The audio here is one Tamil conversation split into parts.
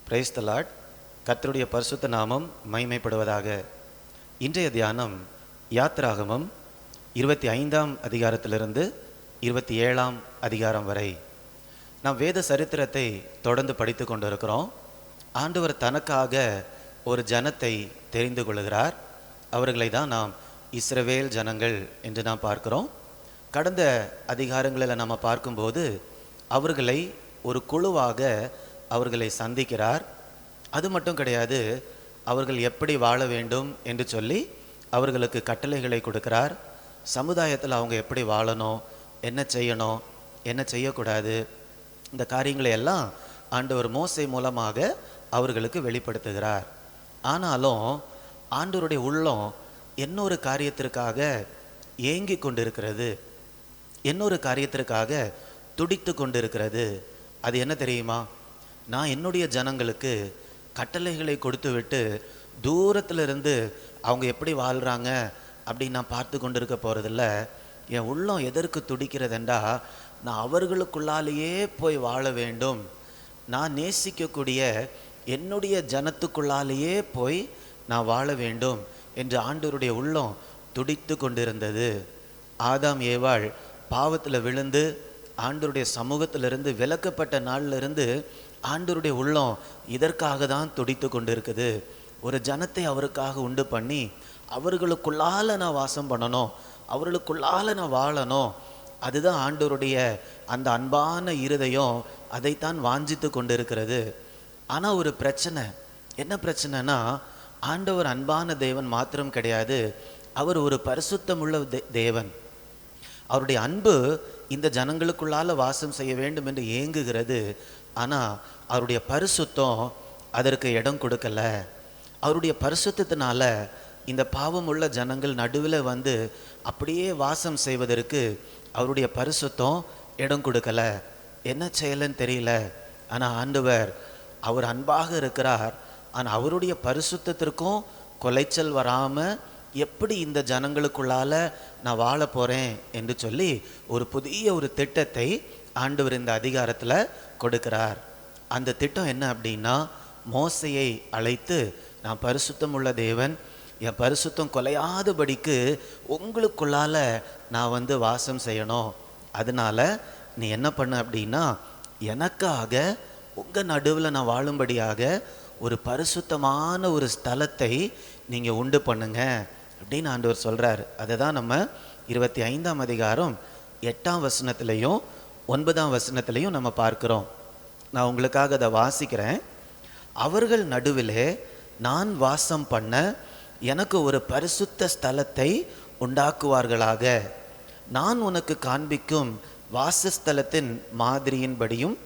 Praise the Lord. கர்த்தருடைய பரிசுத்த நாமம் மகிமைப்படுவதாக. இன்றைய தியானம் யாத்திராகமம் 25ஆம் அதிகாரத்திலிருந்து 27ஆம் அதிகாரம் வரை நாம் வேத சரித்திரத்தை தொடர்ந்து படித்து கொண்டிருக்கிறோம். ஆண்டவர் தனக்காக ஒரு ஜனத்தை தெரிந்து கொள்கிறார். அவர்களை தான் நாம் இஸ்ரவேல் ஜனங்கள் என்று நாம் பார்க்கிறோம். கடந்த அதிகாரங்களில் நாம் பார்க்கும்போது அவர்களை ஒரு குழுவாக அவர்களை சந்திக்கிறார். அது மட்டும் கிடையாது, அவர்கள் எப்படி வாழ வேண்டும் என்று சொல்லி அவர்களுக்கு கட்டளைகளை கொடுக்கிறார். சமுதாயத்தில் அவங்க எப்படி வாழணும், என்ன செய்யணும், என்ன செய்யக்கூடாது, இந்த காரியங்களை எல்லாம் ஆண்டவர் மோசே மூலமாக அவர்களுக்கு வெளிப்படுத்துகிறார். ஆனாலும் ஆண்டவருடைய உள்ளம் இன்னொரு காரியத்திற்காக ஏங்கி கொண்டிருக்கிறது, இன்னொரு காரியத்திற்காக துடித்து கொண்டிருக்கிறது. அது என்ன தெரியுமா? நான் என்னுடைய ஜனங்களுக்கு கட்டளைகளை கொடுத்து விட்டு தூரத்திலிருந்து அவங்க எப்படி வாழ்கிறாங்க அப்படின்னு நான் பார்த்து கொண்டிருக்க போகிறதில்ல. என் உள்ளம் எதற்கு துடிக்கிறதுண்டா, நான் அவர்களுக்குள்ளாலேயே போய் வாழ வேண்டும், நான் நேசிக்கக்கூடிய என்னுடைய ஜனத்துக்குள்ளாலேயே போய் நான் வாழ வேண்டும் என்று ஆண்டவருடைய உள்ளம் துடித்து கொண்டிருந்தது. ஆதாம் ஏவாள் பாவத்தில் விழுந்து ஆண்டவருடைய சமூகத்திலிருந்து விலக்கப்பட்ட நாளிலிருந்து ஆண்டவருடைய உள்ளம் இதற்காக தான் துடித்து கொண்டு இருக்குது. ஒரு ஜனத்தை அவருக்காக உண்டு பண்ணி அவர்களுக்குள்ளால நான் வாசம் பண்ணணும், அவர்களுக்குள்ளால நான் வாழணும். அதுதான் ஆண்டவருடைய அந்த அன்பான இருதயம், அதைத்தான் வாஞ்சித்து கொண்டு இருக்கிறது. ஆனால் ஒரு பிரச்சனை, என்ன பிரச்சனைனா, ஆண்டவர் அன்பான தேவன் மாத்திரம் கிடையாது, அவர் ஒரு பரிசுத்தமுள்ள தேவன். அவருடைய அன்பு இந்த ஜனங்களுக்குள்ளால வாசம் செய்ய வேண்டும் என்று ஏங்குகிறது. ஆனால் அவருடைய பரிசுத்தம் அதற்கு இடம் கொடுக்கல. அவருடைய பரிசுத்தத்தினால இந்த பாவமுள்ள ஜனங்கள் நடுவில் வந்து அப்படியே வாசம் செய்வதற்கு அவருடைய பரிசுத்தம் இடம் கொடுக்கல. என்ன செய்யலன்னு தெரியல. ஆனால் ஆண்டவர் அவர் அன்பாக இருக்கிறார். ஆனால் அவருடைய பரிசுத்தத்திற்கும் கொலைச்சல் வராமல் எப்படி இந்த ஜனங்களுக்குள்ளால நான் வாழ போகிறேன் என்று சொல்லி ஒரு புதிய ஒரு திட்டத்தை ஆண்டவர் இந்த அதிகாரத்தில் கொடுக்கிறார். அந்த திட்டம் என்ன அப்படின்னா, மோசையை அழைத்து, நான் பரிசுத்தம் உள்ள தேவன், என் பரிசுத்தம் கொலையாதபடிக்கு உங்களுக்குள்ளால நான் வந்து வாசம் செய்யணும். அதனால நீ என்ன பண்ண அப்படின்னா, எனக்காக உங்கள் நடுவில் நான் வாழும்படியாக ஒரு பரிசுத்தமான ஒரு ஸ்தலத்தை நீங்கள் உண்டு பண்ணுங்க அப்படின்னு ஆண்டவர் சொல்கிறார். அதை தான் நம்ம 25ஆம் அதிகாரம் 8ஆம் வசனத்திலையும் 9ஆம் வசனத்திலையும் நம்ம பார்க்குறோம். நான் உங்களுக்காக அதை வாசிக்கிறேன். அவர்கள் நடுவிலே நான் வாசம் பண்ண எனக்கு ஒரு பரிசுத்த ஸ்தலத்தை உண்டாக்குவார்களாக. நான் உனக்கு காண்பிக்கும் வாசஸ்தலத்தின் மாதிரியின்படியும்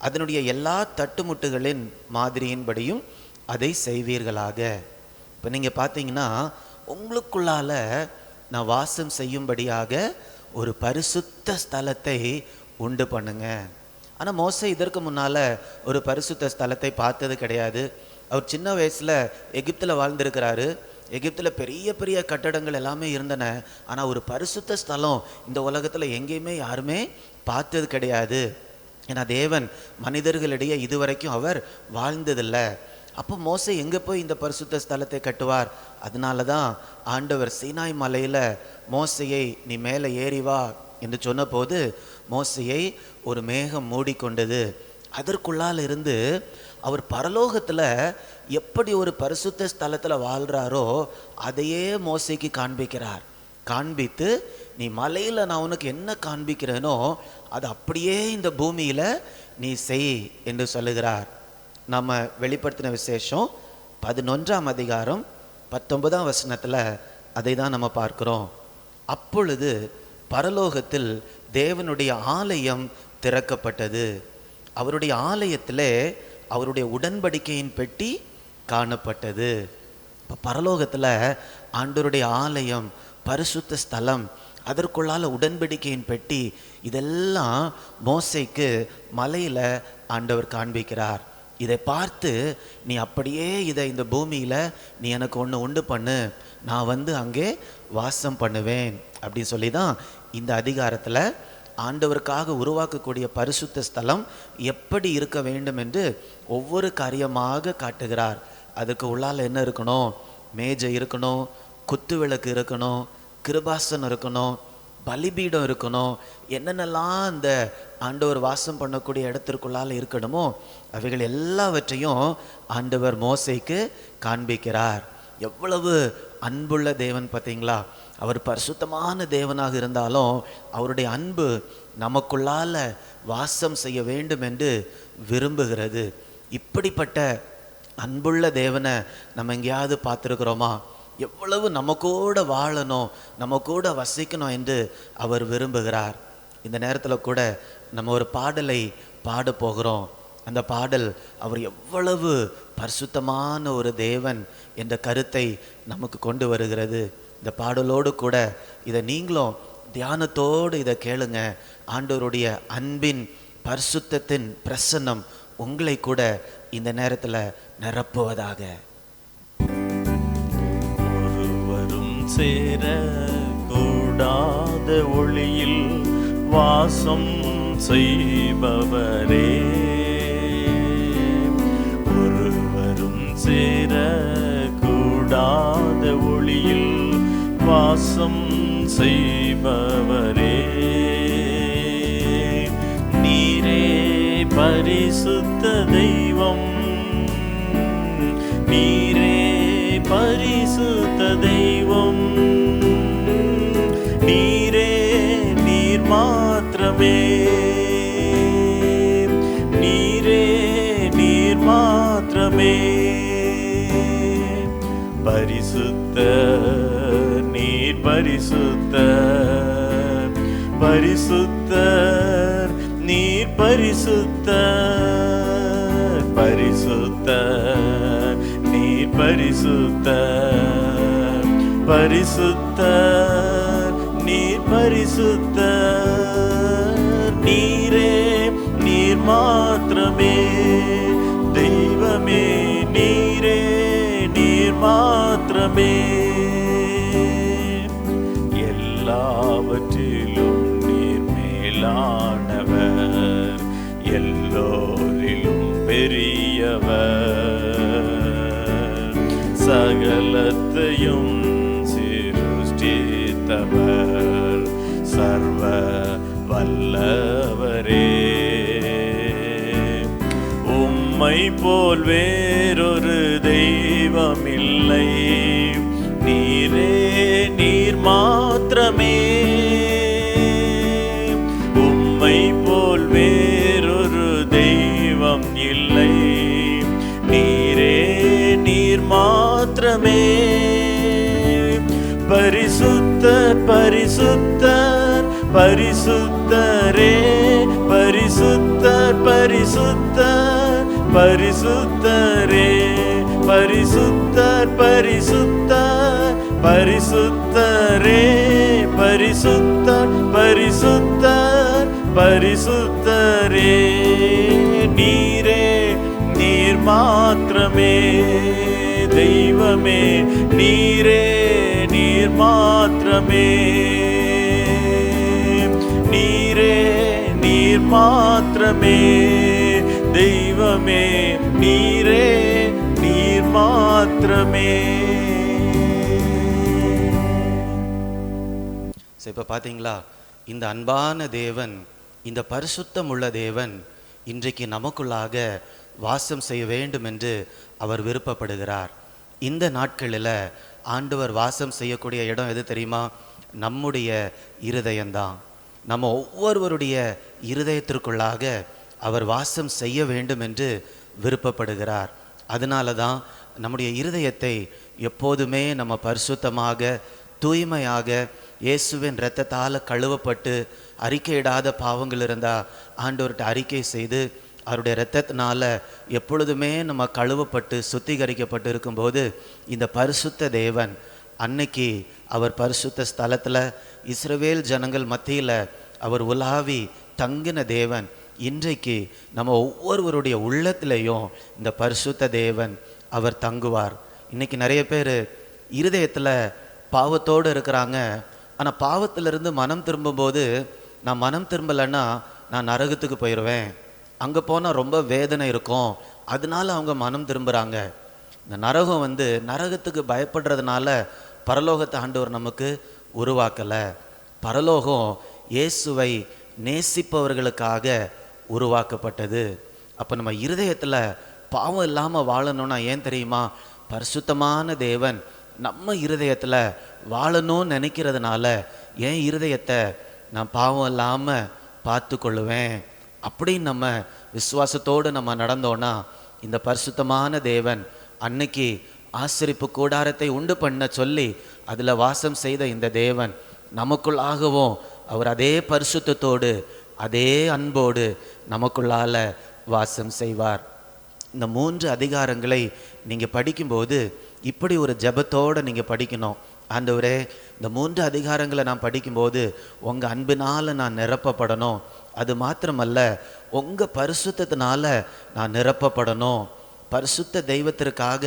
அதனுடைய எல்லா தட்டுமுட்டுகளின் மாதிரியின்படியும் அதை செய்வீர்களாக. இப்போ நீங்கள் பார்த்தீங்கன்னா, உங்களுக்குள்ளால நான் வாசம் செய்யும்படியாக ஒரு பரிசுத்த ஸ்தலத்தை உண்டு பண்ணுங்க. ஆனால் மோசே இதற்கு முன்னால் ஒரு பரிசுத்த ஸ்தலத்தை பார்த்தது கிடையாது. அவர் சின்ன வயசில் எகிப்தில் வாழ்ந்திருக்கிறாரு. எகிப்தில் பெரிய பெரிய கட்டடங்கள் எல்லாமே இருந்தன. ஆனால் ஒரு பரிசுத்த ஸ்தலம் இந்த உலகத்தில் எங்கேயுமே யாருமே பார்த்தது கிடையாது. ஏன்னா தேவன் மனிதர்களிடையே இதுவரைக்கும் அவர் வாழ்ந்ததில்லை. அப்போ மோசே எங்கே போய் இந்த பரிசுத்த ஸ்தலத்தை கட்டுவார்? அதனால தான் ஆண்டவர் சீனாய் மலையில் மோசையை நீ மேலே ஏறி வா என்று சொன்னபோது மோசையை ஒரு மேகம் மூடிக்கொண்டது. அதற்குள்ளால் இருந்து அவர் பரலோகத்தில் எப்படி ஒரு பரிசுத்த ஸ்தலத்தில் வாழ்கிறாரோ அதையே மோசைக்கு காண்பிக்கிறார். காண்பித்து, நீ மலையில் நான் உனக்கு என்ன காண்பிக்கிறேனோ அது அப்படியே இந்த பூமியில் நீ செய் என்று சொல்லுகிறார். நம்ம வெளிப்படுத்தின விசேஷம் 11ஆம் அதிகாரம் 19ஆம் வசனத்தில் அதை தான் நம்ம பார்க்குறோம். அப்பொழுது பரலோகத்தில் தேவனுடைய ஆலயம் திறக்கப்பட்டது. அவருடைய ஆலயத்தில் அவருடைய உடன்படிக்கையின் பெட்டி காணப்பட்டது. இப்போ பரலோகத்தில் ஆண்டவருடைய ஆலயம், பரிசுத்த ஸ்தலம், அதற்குள்ளால உடன்படிக்கையின் பெட்டி, இதெல்லாம் மோசைக்கு மலையில் ஆண்டவர் காண்பிக்கிறார். இதை பார்த்து, நீ அப்படியே இதை இந்த பூமியில் நீ எனக்கு ஒன்று உண்டு பண்ணு, நான் வந்து அங்கே வாசம் பண்ணுவேன் அப்படின்னு சொல்லி தான் இந்த அதிகாரத்தில் ஆண்டவருக்காக உருவாக்கக்கூடிய பரிசுத்த ஸ்தலம் எப்படி இருக்க வேண்டும் என்று ஒவ்வொரு காரியமாக காட்டுகிறார். அதுக்கு உள்ளால் என்ன இருக்கணும்? மேஜை இருக்கணும், குத்து விளக்கு இருக்கணும், கிருபாசனம் இருக்கணும், பலிபீடம் இருக்கணும். என்னென்னலாம் அந்த ஆண்டவர் வாசம் பண்ணக்கூடிய இடத்திற்குள்ளால் இருக்கணுமோ அவைகள் எல்லாவற்றையும் ஆண்டவர் மோசேக்கு காண்பிக்கிறார். எவ்வளவு அன்புள்ள தேவன் பார்த்தீங்களா? அவர் பரிசுத்தமான தேவனாக இருந்தாலும் அவருடைய அன்பு நமக்குள்ளால வாசம் செய்ய வேண்டும் என்று விரும்புகிறது. இப்படிப்பட்ட அன்புள்ள தேவனை நம்ம எங்கேயாவது பார்த்துருக்குறோமா? எவ்வளவு நம்ம கூட வாழணும், நம்ம கூட வசிக்கணும் என்று அவர் விரும்புகிறார். இந்த நேரத்தில் கூட நம்ம ஒரு பாடலை பாட போகிறோம். அந்த பாடல் அவர் எவ்வளவு பரிசுத்தமான ஒரு தேவன் என்ற கருத்தை நமக்கு கொண்டு வருகிறது. இந்த பாடலோடு கூட இதை நீங்களும் தியானத்தோடு இதை கேளுங்க. ஆண்டவருடைய அன்பின் பரிசுத்தத்தின் பிரசன்னம் உங்களை கூட இந்த நேரத்தில் நிரப்புவதாக. ஒருவரும் சேர கூடாத ஒளியில் வாசம் செய்பவரே, ஒருவரும் சேர கூடாத ஒளியில் வாசம் செய்பவரே, நீரே பரிசுத்த தெய்வம், நீரே பரிசுத்த தெய்வம், நீரே நீர் மாத்திரமே, நீரே நீர் மாத்திரமே, பரிசுத்த நீர் பரிசுத்த, பரிசுத்த நீர் பரிசுத்த, பரிசுத்த நீர் பரிசுத்த, பரிசுத்த நீர் பரிசுத்த, நீரே நீர் மாத்திரமே தெய்வமே, நீரே நீர் மாத்திரமே, எல்லாவற்றிலும் நீர் மேலானவர், எல்லோரிலும் பெரியவர், சகலத்தையும் சிருஷ்டித்தவர், சர்வ வல்லவரே, உம்மை போல் வேறொரு தெய்வமில்லை, நீரே நீர் மாத்திரமே, உம்மை போல் வேறொரு தெய்வம் இல்லை, நீரே நீர் மாத்திரமே, பரிசுத்தர் பரிசுத்தர் பரிசுத்தரே, பரிசுத்தர் பரிசுத்தர் பரிசுத்தரே, பரிசுத்தர் பரிசுத்தர் பரிசுத்தரே, பரிசுத்தர் பரிசுத்தர் பரிசுத்தரே, நீரே நீர் மாத்திரமே தெய்வமே, நீரே நீர் மாத்திரமே, நீரே நீர் மாத்திரமே தெய்வமே, நீரே நீர் மாத்திரமே. இப்போ பார்த்தீங்களா, இந்த அன்பான தேவன், இந்த பரிசுத்தம் உள்ள தேவன் இன்றைக்கு நமக்குள்ளாக வாசம் செய்ய வேண்டும் என்று அவர் விருப்பப்படுகிறார். இந்த நாட்களில் ஆண்டவர் வாசம் செய்யக்கூடிய இடம் எது தெரியுமா? நம்முடைய இருதயம்தான். நம்ம ஒவ்வொருவருடைய இருதயத்திற்குள்ளாக அவர் வாசம் செய்ய வேண்டும் என்று விருப்பப்படுகிறார். அதனால தான் நம்முடைய இருதயத்தை எப்போதுமே நம்ம பரிசுத்தமாக தூய்மையாக இயேசுவின் இரத்தத்தால் கழுவப்பட்டு அறிக்கையிடாத பாவங்கள் இருந்தால் ஆண்டவர்கிட்ட அறிக்கை செய்து அவருடைய இரத்தத்தினால எப்பொழுதுமே நம்ம கழுவப்பட்டு சுத்திகரிக்கப்பட்டு இருக்கும்போது இந்த பரிசுத்த தேவன் அன்னைக்கு அவர் பரிசுத்த ஸ்தலத்தில் இஸ்ரவேல் ஜனங்கள் மத்தியில் அவர் உலாவி தங்கின தேவன் இன்றைக்கு நம்ம ஒவ்வொருவருடைய உள்ளத்திலையும் இந்த பரிசுத்த தேவன் அவர் தங்குவார். இன்றைக்கி நிறைய பேர் இருதயத்தில் பாவத்தோடு இருக்கிறாங்க. ஆனால் பாவத்திலிருந்து மனம் திரும்பும்போது நான் மனம் திரும்பலைன்னா நான் நரகத்துக்கு போயிடுவேன், அங்கே போனால் ரொம்ப வேதனை இருக்கும், அதனால அவங்க மனம் திரும்புகிறாங்க. இந்த நரகம் நரகத்துக்கு பயப்படுறதுனால பரலோகத்தை ஆண்டவர் நமக்கு உருவாக்கலை. பரலோகம் இயேசுவை நேசிப்பவர்களுக்காக உருவாக்கப்பட்டது. அப்போ நம்ம இருதயத்தில் பாவம் இல்லாமல் வாழணும்னா ஏன் தெரியுமா? பரிசுத்தமான தேவன் நம்ம இருதயத்தில் வாழணும்னு நினைக்கிறதுனால என் இருதயத்தை நான் பாவம் இல்லாமல் பார்த்து கொள்ளுவேன் அப்படின்னு நம்ம விசுவாசத்தோடு நம்ம நடந்தோன்னா இந்த பரிசுத்தமான தேவன் அன்னைக்கு ஆசரிப்பு கூடாரத்தை உண்டு பண்ண சொல்லி அதில் வாசம் செய்த இந்த தேவன் நமக்குள்ளாகவும் அவர் அதே பரிசுத்தத்தோடு அதே அன்போடு நமக்குள்ளால வாசம் செய்வார். இந்த 3 அதிகாரங்களை நீங்கள் படிக்கும்போது இப்படி ஒரு ஜெபத்தோடு நீங்கள் படிக்கணும். ஆண்டவரே, இந்த 3 அதிகாரங்களை நான் படிக்கும்போது உங்கள் அன்பினால் நான் நிரப்பப்படணும், அது மாத்திரமல்ல உங்கள் பரிசுத்தத்தினால நான் நிரப்பப்படணும். பரிசுத்த தெய்வத்திற்காக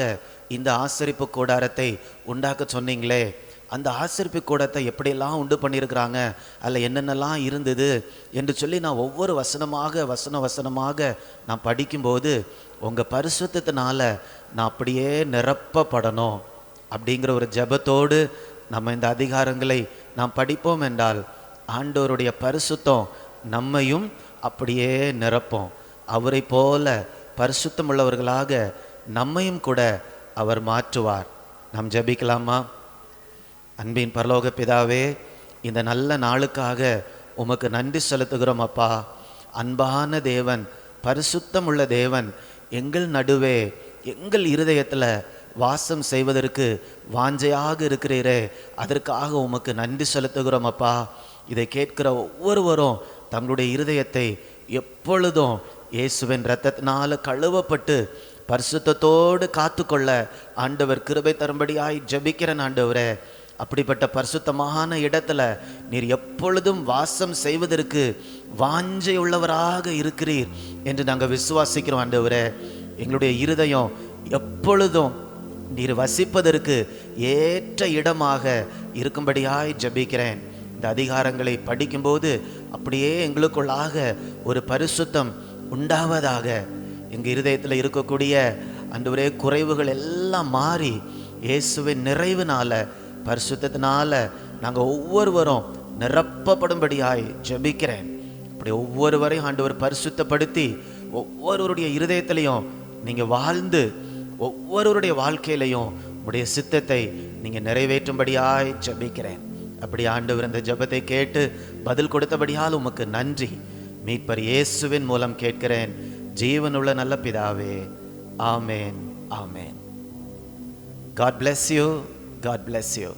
இந்த ஆசரிப்பு கூடாரத்தை உண்டாக்க சொன்னீங்களே, அந்த ஆசரிப்பு கூடத்தை எப்படியெல்லாம் உண்டு பண்ணியிருக்கிறாங்க, அதில் என்னென்னலாம் இருந்தது என்று சொல்லி நான் ஒவ்வொரு வசனமாக நான் படிக்கும்போது உங்கள் பரிசுத்தத்தினால நான் அப்படியே நிரப்பப்படணும் அப்படிங்கிற ஒரு ஜெபத்தோடு நம்ம இந்த அதிகாரங்களை நாம் படிப்போம் என்றால் ஆண்டவருடைய பரிசுத்தம் நம்மையும் அப்படியே நிரப்போம். அவரை போல பரிசுத்தம் உள்ளவர்களாக நம்மையும் கூட அவர் மாற்றுவார். நாம் ஜெபிக்கலாமா? அன்பின் பரலோக பிதாவே, இந்த நல்ல நாளுக்காக உமக்கு நன்றி செலுத்துகிறோம் அப்பா. அன்பான தேவன், பரிசுத்தம் உள்ள தேவன் எங்கள் நடுவே எங்கள் இருதயத்தில் வாசம் செய்வதற்கு வாஞ்சையாக இருக்கிறீரே, அதற்காக உமக்கு நன்றி செலுத்துகிறோம் அப்பா. இதை கேட்கிற ஒவ்வொருவரும் தங்களுடைய இருதயத்தை எப்பொழுதும் இயேசுவின் இரத்தத்தினால கழுவப்பட்டு பரிசுத்தத்தோடு காத்துக்கொள்ள ஆண்டவர் கிருபை தரும்படியாய் ஜெபிக்கிறேன். ஆண்டவரே, அப்படிப்பட்ட பரிசுத்தமான இடத்துல நீர் எப்பொழுதும் வாசம் செய்வதற்கு வாஞ்சை உள்ளவராக இருக்கிறீர் என்று நாங்கள் விசுவாசிக்கிறோம். ஆண்டவரே, எங்களுடைய இருதயம் எப்பொழுதும் நீர் வசிப்பதற்கு ஏற்ற இடமாக இருக்கும்படியாய் ஜெபிக்கிறேன். இந்த அதிகாரங்களை படிக்கும்போது அப்படியே எங்களுக்குள்ளாக ஒரு பரிசுத்தம் உண்டாவதாக. எங்கள் இருதயத்தில் இருக்கக்கூடிய ஆண்டவரே குறைவுகள் எல்லாம் மாறி இயேசுவின் நிறைவுனால பரிசுத்தத்தினால நாங்கள் ஒவ்வொருவரும் நிரப்பப்படும்படியாய் ஜெபிக்கிறேன். அப்படி ஒவ்வொருவரையும் ஆண்டவர் பரிசுத்தப்படுத்தி ஒவ்வொருவருடைய இருதயத்திலையும் நீங்கள் வாழ்ந்து ஒவ்வொருவருடைய வாழ்க்கையிலையும் உடைய சித்தத்தை நீங்கள் நிறைவேற்றும்படியாய் ஜெபிக்கிறேன். அப்படி ஆண்டவர் இந்த ஜெபத்தை கேட்டு பதில் கொடுத்தபடியால் உமக்கு நன்றி. மீட்பர் இயேசுவின் மூலம் கேட்கிறேன் ஜீவனுள்ள நல்ல பிதாவே, ஆமேன், ஆமேன். God bless you. God bless you.